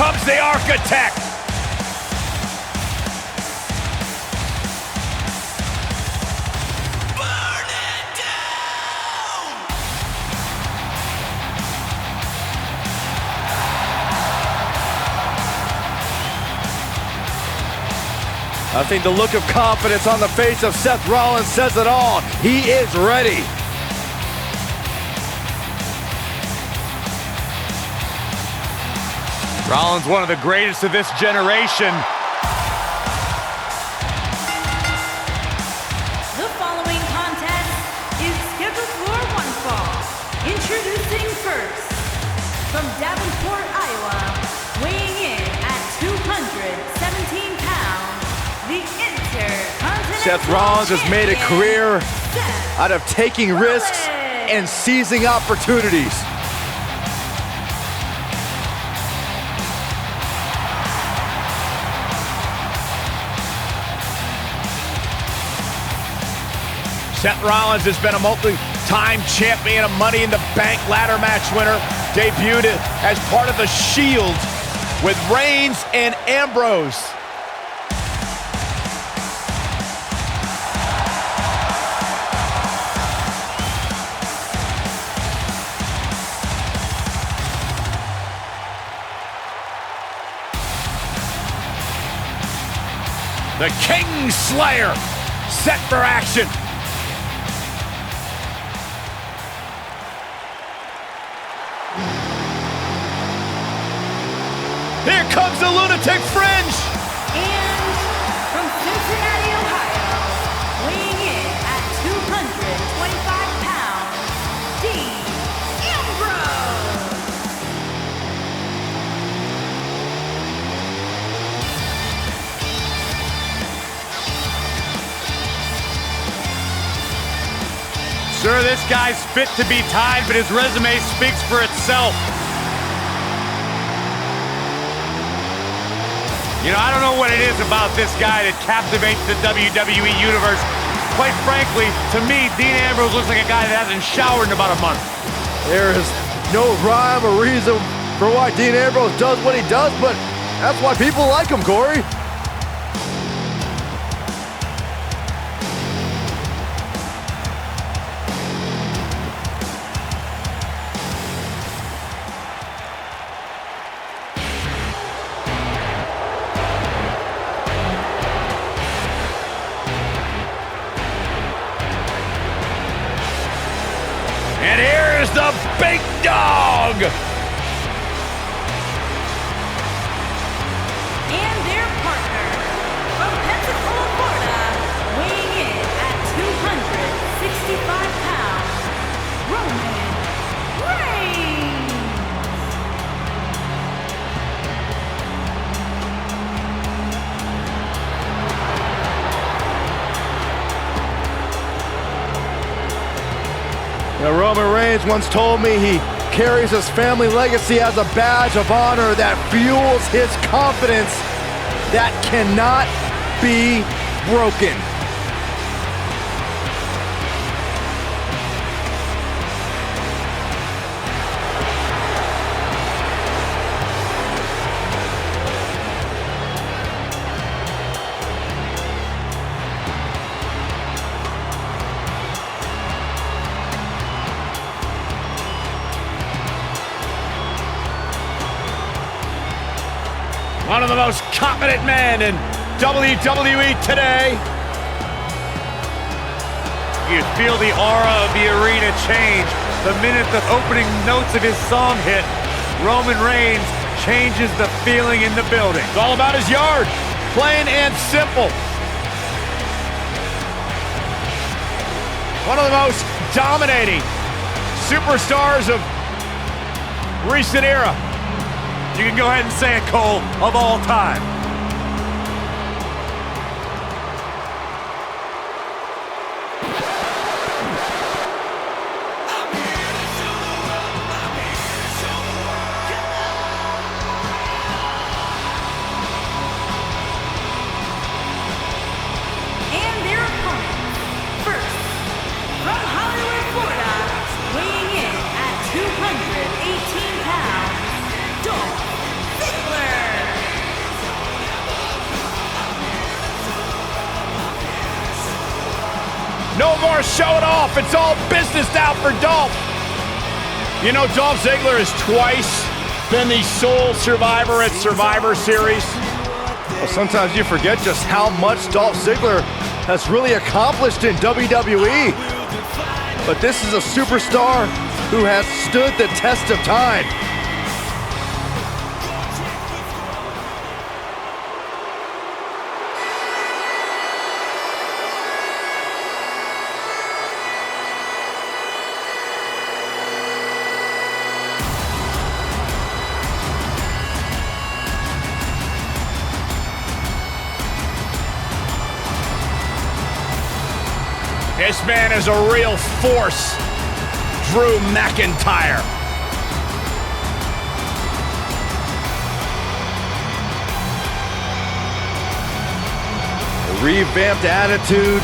comes the architect. Burn it down! I think the look of confidence on the face of Seth Rollins says it all. He is ready. Rollins, one of the greatest of this generation. The following contest is scheduled for one fall. Introducing first, from Davenport, Iowa, weighing in at 217 pounds, the Intercontinental Seth Rollins has made a career Seth out of taking risks and seizing opportunities. Seth Rollins has been a multi-time champion, a Money in the Bank ladder match winner, debuted as part of the Shield with Reigns and Ambrose. The King Slayer set for action. Here comes the Lunatic Fringe! And from Cincinnati, Ohio, weighing in at 225 pounds, Dean Ambrose. Sure, this guy's fit to be tied, but his resume speaks for itself. You know, I don't know what it is about this guy that captivates the WWE Universe. Quite frankly, to me, Dean Ambrose looks like a guy that hasn't showered in about a month. There is no rhyme or reason for why Dean Ambrose does what he does, but that's why people like him, Corey. And here is the big dog! And their partner, from Pensacola, Florida, weighing in at 265 pounds, Roman Reigns. Now, Roman Reigns once told me he carries his family legacy as a badge of honor that fuels his confidence that cannot be broken. One of the most confident men in WWE today. You feel the aura of the arena change the minute the opening notes of his song hit. Roman Reigns changes the feeling in the building. It's all about his yard, plain and simple. One of the most dominating superstars of recent era. You can go ahead and say it, Cole, of all time. And their opponent, first, from Hollywood, Florida, weighing in at 218 pounds, Dolph Ziggler. more, show it off. It's all business now for Dolph. You know, Dolph Ziggler has twice been the sole survivor at Survivor Series. Well, sometimes you forget just how much Dolph Ziggler has really accomplished in WWE. But this is a superstar who has stood the test of time. This man is a real force, Drew McIntyre. A revamped attitude,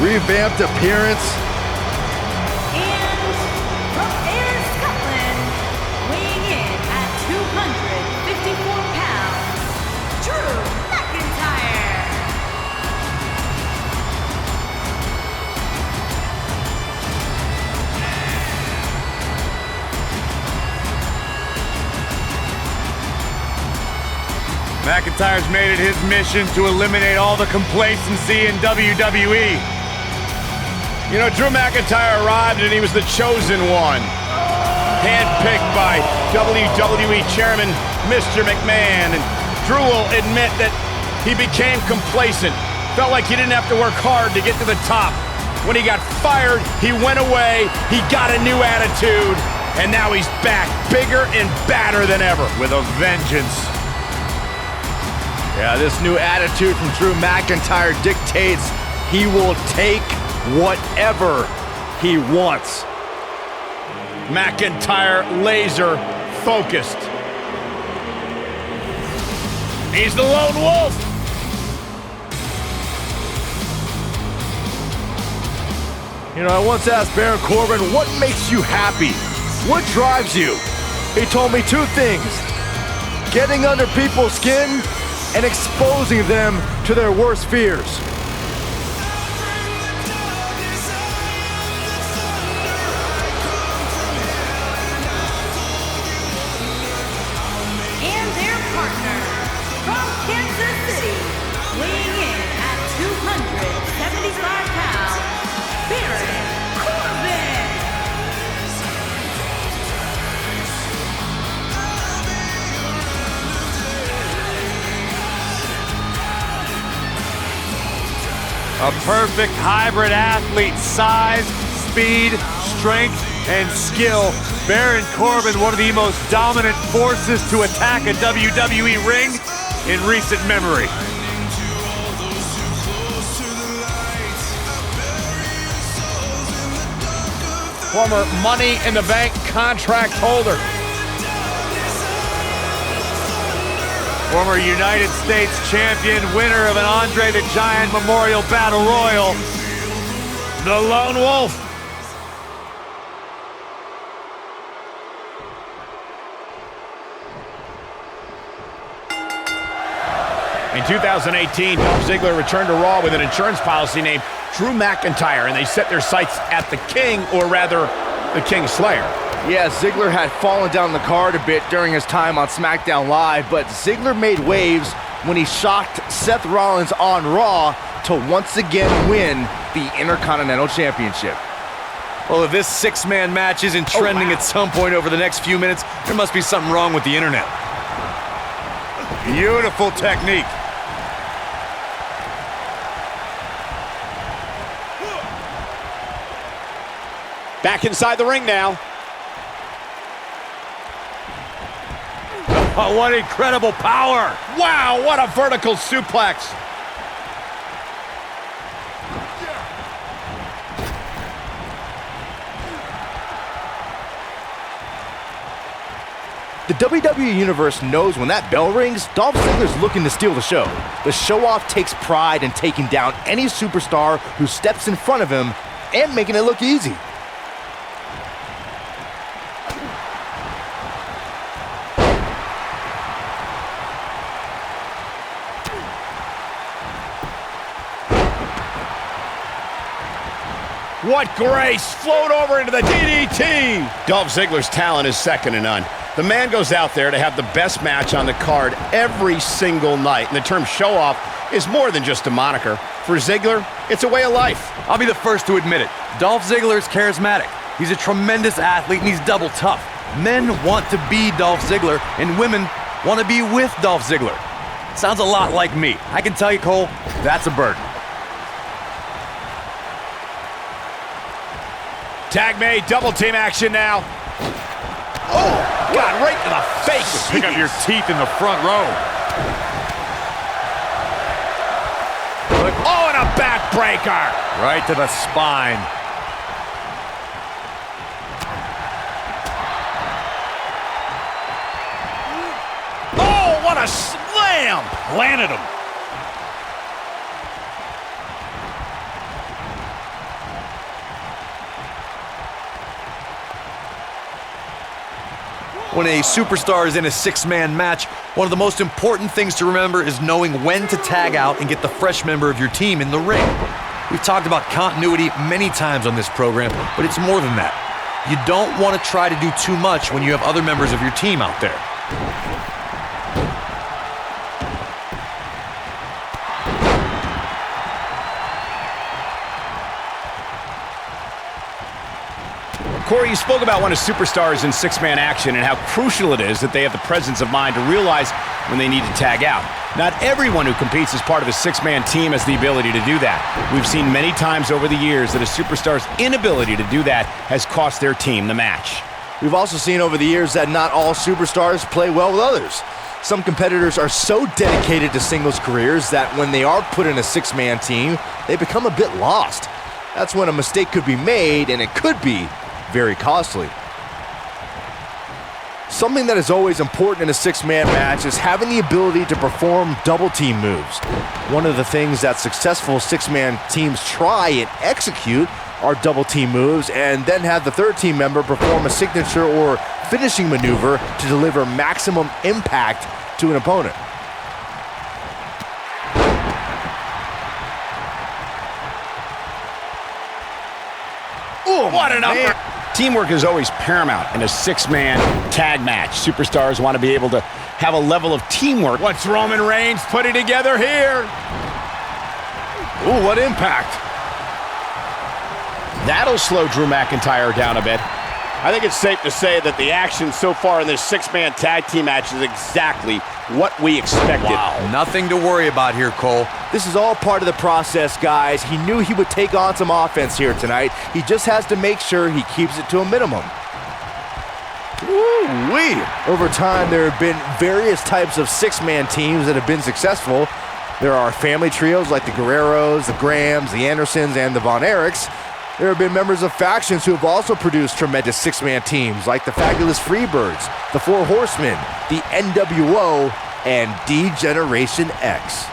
revamped appearance. And from Ayr, Scotland, weighing in at 254 pounds, Drew McIntyre. McIntyre's made it his mission to eliminate all the complacency in WWE. You know, Drew McIntyre arrived and he was the chosen one. Handpicked by WWE Chairman Mr. McMahon. And Drew will admit that he became complacent. Felt like he didn't have to work hard to get to the top. When he got fired, he went away, he got a new attitude, and now he's back, bigger and badder than ever. With a vengeance. Yeah, this new attitude from Drew McIntyre dictates he will take whatever he wants. McIntyre laser focused. He's the lone wolf. You know, I once asked Baron Corbin, what makes you happy? What drives you? He told me two things: getting under people's skin and exposing them to their worst fears. And their partner, from Kansas City, weighing in at 275 pounds, Baron Corbin. A perfect hybrid athlete, size, speed, strength, and skill. Baron Corbin, one of the most dominant forces to attack a WWE ring in recent memory. Former Money in the Bank contract holder. Former United States champion, winner of an Andre the Giant Memorial Battle Royal, The Lone Wolf. In 2018, Dolph Ziggler returned to Raw with an insurance policy named Drew McIntyre, and they set their sights at the King, or rather, the King Slayer. Yeah, Ziggler had fallen down the card a bit during his time on SmackDown Live, but Ziggler made waves when he shocked Seth Rollins on Raw to once again win the Intercontinental Championship. Well, if this six-man match isn't trending at some point over the next few minutes, there must be something wrong with the internet. Beautiful technique. Back inside the ring now. Oh, what incredible power! Wow, what a vertical suplex. The WWE Universe knows when that bell rings, Dolph Ziggler's looking to steal the show. The show-off takes pride in taking down any superstar who steps in front of him and making it look easy. What grace! Float over into the DDT! Dolph Ziggler's talent is second to none. The man goes out there to have the best match on the card every single night. And the term show-off is more than just a moniker. For Ziggler, it's a way of life. I'll be the first to admit it. Dolph Ziggler is charismatic. He's a tremendous athlete, and he's double tough. Men want to be Dolph Ziggler, and women want to be with Dolph Ziggler. Sounds a lot like me. I can tell you, Cole, that's a burden. Tag made, double team action now. Oh, God, right to the face. Pick up your teeth in the front row. Oh, and a backbreaker. Right to the spine. Oh, what a slam. Planted him. When a superstar is in a six-man match, one of the most important things to remember is knowing when to tag out and get the fresh member of your team in the ring. We've talked about continuity many times on this program, but it's more than that. You don't want to try to do too much when you have other members of your team out there. Corey, you spoke about when a superstar is in six-man action and how crucial it is that they have the presence of mind to realize when they need to tag out. Not everyone who competes as part of a six-man team has the ability to do that. We've seen many times over the years that a superstar's inability to do that has cost their team the match. We've also seen over the years that not all superstars play well with others. Some competitors are so dedicated to singles careers that when they are put in a six-man team, they become a bit lost. That's when a mistake could be made, and it could be very costly. Something that is always important in a six-man match is having the ability to perform double team moves. One of the things that successful six-man teams try and execute are double team moves, and then have the third team member perform a signature or finishing maneuver to deliver maximum impact to an opponent. Ooh, what an upper! Teamwork is always paramount in a six-man tag match. Superstars want to be able to have a level of teamwork. What's Roman Reigns putting together here? Ooh, what impact! That'll slow Drew McIntyre down a bit. I think it's safe to say that the action so far in this six-man tag team match is exactly what we expected. Wow, nothing to worry about here, Cole. This is all part of the process, guys. He knew he would take on some offense here tonight. He just has to make sure he keeps it to a minimum. Woo-wee! Over time, there have been various types of six-man teams that have been successful. There are family trios like the Guerreros, the Grahams, the Andersons, and the Von Erichs. There have been members of factions who have also produced tremendous six-man teams like the Fabulous Freebirds, the Four Horsemen, the NWO, and D-Generation X.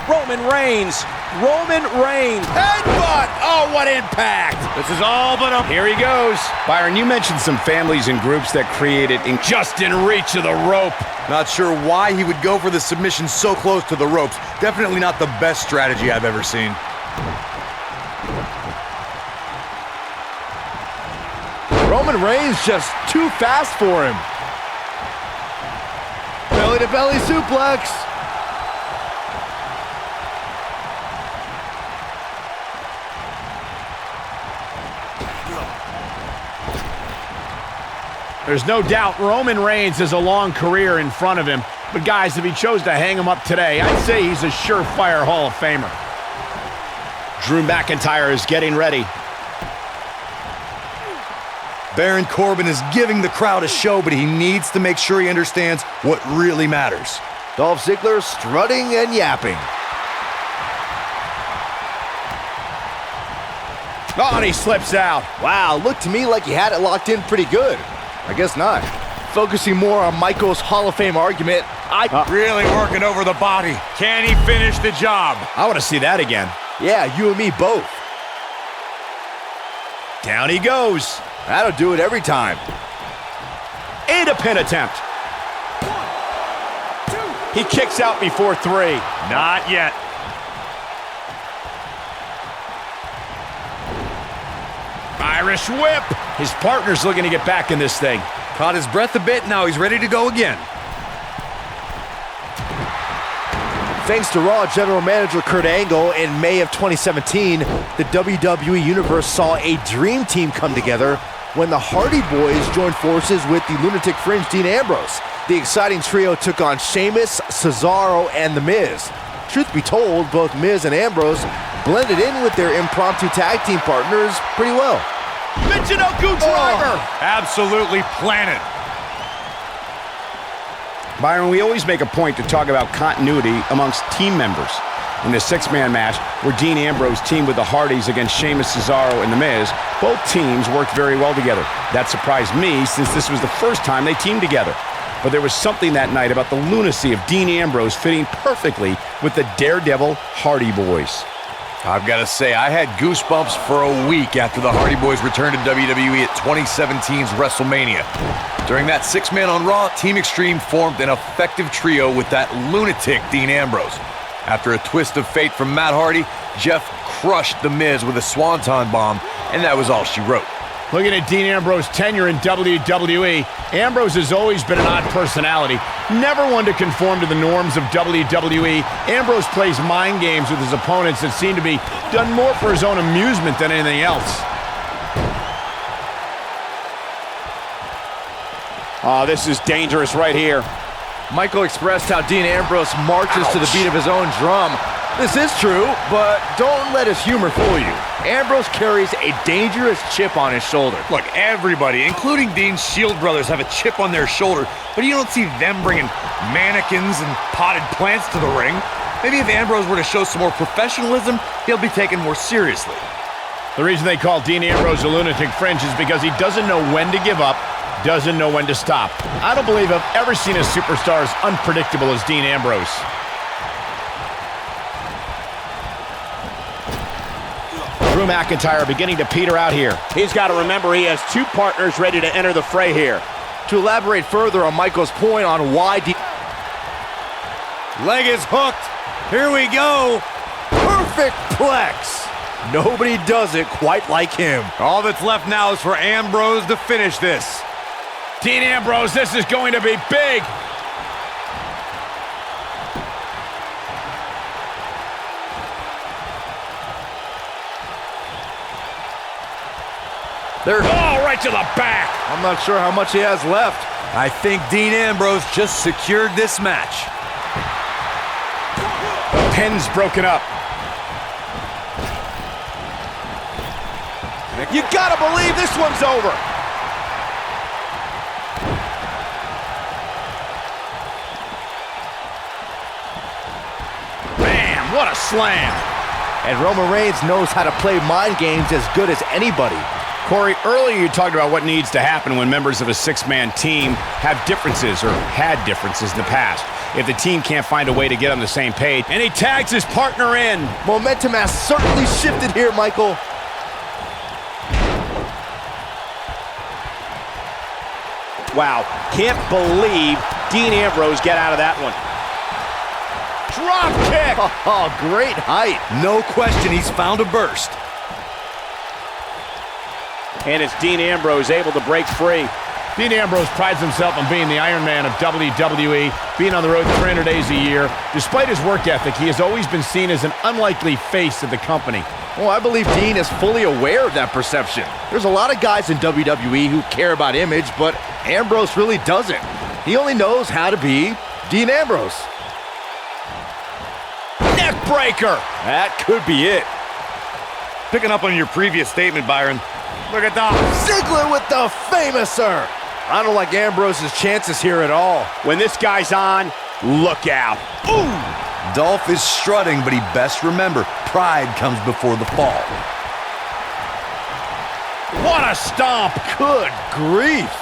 Roman Reigns. Headbutt! Oh, what impact! This is all but a... Here he goes. Byron, you mentioned some families and groups that created just in reach of the rope. Not sure why he would go for the submission so close to the ropes. Definitely not the best strategy I've ever seen. Roman Reigns just too fast for him. Belly-to-belly suplex. There's no doubt Roman Reigns has a long career in front of him. But guys, if he chose to hang him up today, I'd say he's a surefire Hall of Famer. Drew McIntyre is getting ready. Baron Corbin is giving the crowd a show, but he needs to make sure he understands what really matters. Dolph Ziggler strutting and yapping. Oh, and he slips out. Wow, looked to me like he had it locked in pretty good. I guess not. Focusing more on Michael's Hall of Fame argument, Really working over the body. Can he finish the job? I want to see that again. Yeah, you and me both. Down he goes. That'll do it every time. And a pin attempt. 1, 2. He kicks out before 3. Not yet. Irish whip. His partner's looking to get back in this thing. Caught his breath a bit, now he's ready to go again. Thanks to Raw General Manager Kurt Angle, in May of 2017, the WWE Universe saw a dream team come together when the Hardy Boys joined forces with the Lunatic Fringe Dean Ambrose. The exciting trio took on Sheamus, Cesaro, and The Miz. Truth be told, both Miz and Ambrose blended in with their impromptu tag team partners pretty well. Mcintyle driver! Absolutely planted. Byron, we always make a point to talk about continuity amongst team members. In the six-man match, where Dean Ambrose teamed with the Hardys against Sheamus, Cesaro, and The Miz, both teams worked very well together. That surprised me, since this was the first time they teamed together. But there was something that night about the lunacy of Dean Ambrose fitting perfectly with the Daredevil Hardy Boys. I've got to say, I had goosebumps for a week after the Hardy Boys returned to WWE at 2017's WrestleMania. During that six-man on Raw, Team Extreme formed an effective trio with that lunatic Dean Ambrose. After a twist of fate from Matt Hardy, Jeff crushed The Miz with a swanton bomb, and that was all she wrote. Looking at Dean Ambrose's tenure in WWE, Ambrose has always been an odd personality. Never one to conform to the norms of WWE, Ambrose plays mind games with his opponents that seem to be done more for his own amusement than anything else. Oh, this is dangerous right here. Michael expressed how Dean Ambrose marches to the beat of his own drum. This is true, but don't let his humor fool you. Ambrose carries a dangerous chip on his shoulder. Look, everybody, including Dean's Shield brothers, have a chip on their shoulder, but you don't see them bringing mannequins and potted plants to the ring. Maybe if Ambrose were to show some more professionalism, he'll be taken more seriously. The reason they call Dean Ambrose a lunatic fringe is because he doesn't know when to give up, doesn't know when to stop. I don't believe I've ever seen a superstar as unpredictable as Dean Ambrose. Drew McIntyre beginning to peter out here. He's got to remember he has two partners ready to enter the fray here. To elaborate further on Michael's point on why Leg is hooked. Here we go. perfect plex. Nobody does it quite like him. All that's left now is for Ambrose to finish this. Dean Ambrose, this is going to be big. Oh, right to the back. I'm not sure how much he has left. I think Dean Ambrose just secured this match. The pin's broken up. You gotta believe this one's over. Bam, what a slam. And Roman Reigns knows how to play mind games as good as anybody. Corey, earlier you talked about what needs to happen when members of a six-man team have differences or had differences in the past. If the team can't find a way to get on the same page, and he tags his partner in. Momentum has certainly shifted here, Michael. Wow, can't believe Dean Ambrose get out of that one. Drop kick! Oh, great height. No question, he's found a burst. And it's Dean Ambrose able to break free. Dean Ambrose prides himself on being the Iron Man of WWE, being on the road 300 days a year. Despite his work ethic, he has always been seen as an unlikely face of the company. Well, I believe Dean is fully aware of that perception. There's a lot of guys in WWE who care about image, but Ambrose really doesn't. He only knows how to be Dean Ambrose. Neck breaker! That could be it. Picking up on your previous statement, Byron, look at Dolph. Ziggler with the famouser. I don't like Ambrose's chances here at all. When this guy's on, look out. Ooh! Dolph is strutting, but he best remember, pride comes before the fall. What a stomp! Good grief.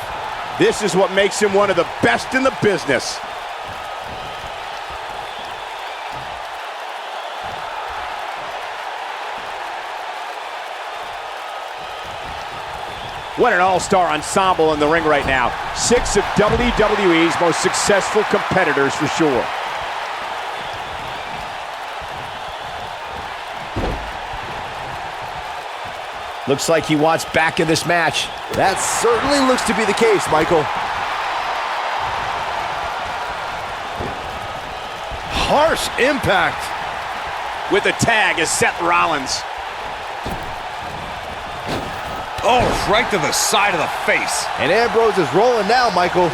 This is what makes him one of the best in the business. What an all-star ensemble in the ring right now. 6 of WWE's most successful competitors for sure. Looks like he wants back in this match. That certainly looks to be the case, Michael. Harsh impact. With the tag is Seth Rollins. Oh, right to the side of the face. And Ambrose is rolling now, Michael.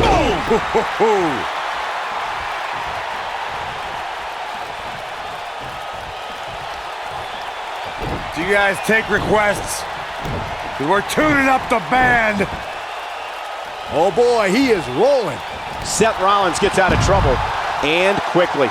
Oh! Do you guys take requests? 'Cause we're tuning up the band. Oh boy, he is rolling. Seth Rollins gets out of trouble, and quickly.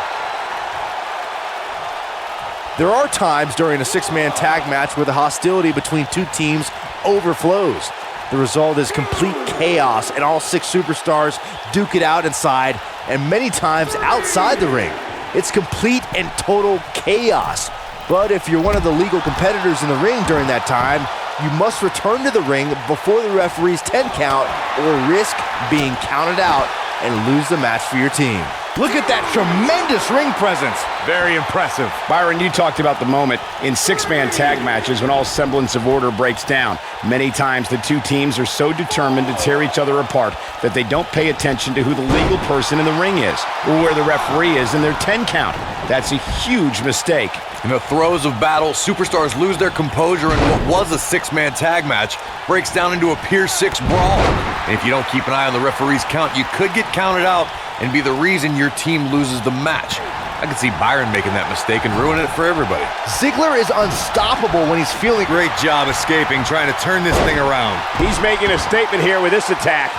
There are times during a six-man tag match where the hostility between two teams overflows. The result is complete chaos, and all six superstars duke it out inside, and many times outside the ring. It's complete and total chaos. But if you're one of the legal competitors in the ring during that time, you must return to the ring before the referee's 10 count or risk being counted out and lose the match for your team. Look at that tremendous ring presence. Very impressive. Byron, you talked about the moment in six-man tag matches when all semblance of order breaks down. Many times the two teams are so determined to tear each other apart that they don't pay attention to who the legal person in the ring is or where the referee is in their 10 count. That's a huge mistake. In the throes of battle, superstars lose their composure, and what was a six-man tag match breaks down into a Pier 6 brawl. And if you don't keep an eye on the referee's count, you could get counted out and be the reason your team loses the match. I could see Byron making that mistake and ruining it for everybody. Ziggler is unstoppable when he's feeling... Great job escaping, trying to turn this thing around. He's making a statement here with this attack.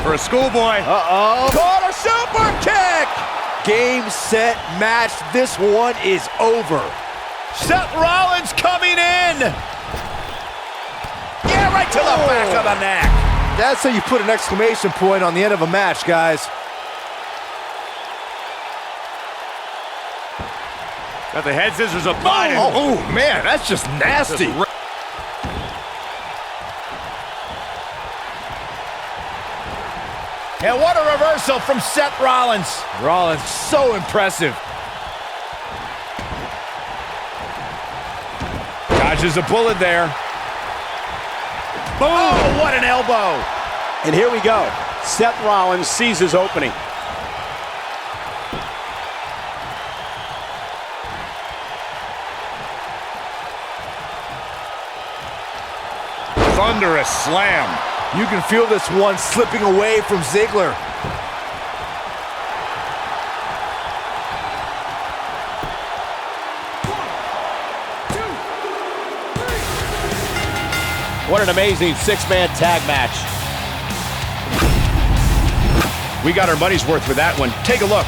For a schoolboy. Uh-oh. Caught a super kick! Game, set, match. This one is over. Seth Rollins coming in! Yeah, right to the back of the neck. That's how you put an exclamation point on the end of a match, guys. Got the head scissors applied. Oh, man, that's just nasty. And what a reversal from Seth Rollins. Rollins, so impressive. Dodges a bullet there. Boom! Oh, what an elbow. And here we go. Seth Rollins sees his opening. Thunderous slam. You can feel this one slipping away from Ziggler. What an amazing six-man tag match. We got our money's worth for that one. Take a look.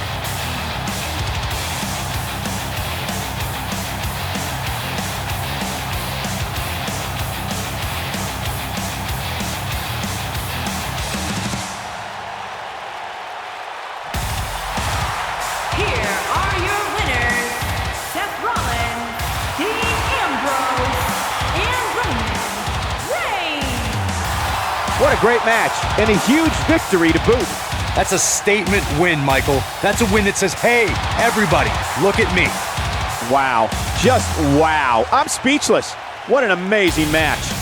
Here are your winners, Seth Rollins, Dean Ambrose, and Roman Reigns. What a great match, and a huge victory to boot. That's a statement win, Michael. That's a win that says, hey, everybody, look at me. Wow, just wow. I'm speechless. What an amazing match.